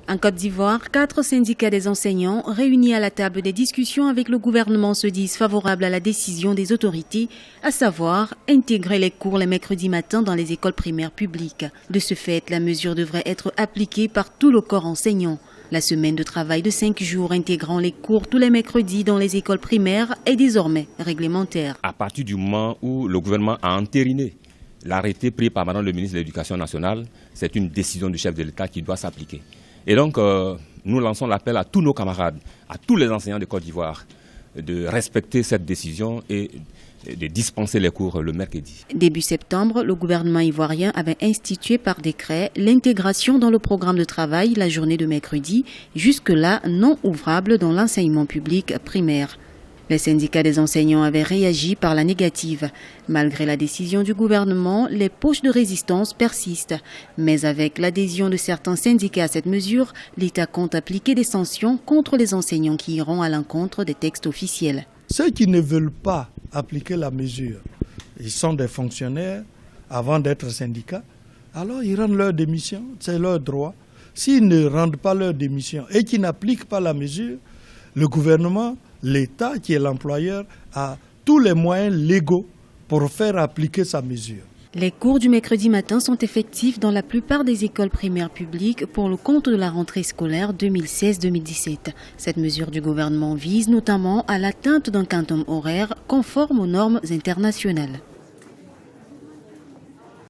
En Côte d'Ivoire, 4 syndicats des enseignants réunis à la table des discussions avec le gouvernement se disent favorables à la décision des autorités, à savoir intégrer les cours les mercredis matins dans les écoles primaires publiques. De ce fait, la mesure devrait être appliquée par tout le corps enseignant. La semaine de travail de 5 jours intégrant les cours tous les mercredis dans les écoles primaires est désormais réglementaire. À partir du moment où le gouvernement a entériné l'arrêté pris par Madame le ministre de l'Éducation nationale, c'est une décision du chef de l'État qui doit s'appliquer. Et donc, nous lançons l'appel à tous nos camarades, à tous les enseignants de Côte d'Ivoire, de respecter cette décision et de dispenser les cours le mercredi. Début septembre, le gouvernement ivoirien avait institué par décret l'intégration dans le programme de travail la journée de mercredi, jusque-là non ouvrable dans l'enseignement public primaire. Les syndicats des enseignants avaient réagi par la négative. Malgré la décision du gouvernement, les poches de résistance persistent. Mais avec l'adhésion de certains syndicats à cette mesure, l'État compte appliquer des sanctions contre les enseignants qui iront à l'encontre des textes officiels. Ceux qui ne veulent pas appliquer la mesure, ils sont des fonctionnaires avant d'être syndicats, alors ils rendent leur démission, c'est leur droit. S'ils ne rendent pas leur démission et qu'ils n'appliquent pas la mesure, le gouvernement, l'État qui est l'employeur, a tous les moyens légaux pour faire appliquer sa mesure. Les cours du mercredi matin sont effectifs dans la plupart des écoles primaires publiques pour le compte de la rentrée scolaire 2016-2017. Cette mesure du gouvernement vise notamment à l'atteinte d'un quantum horaire conforme aux normes internationales.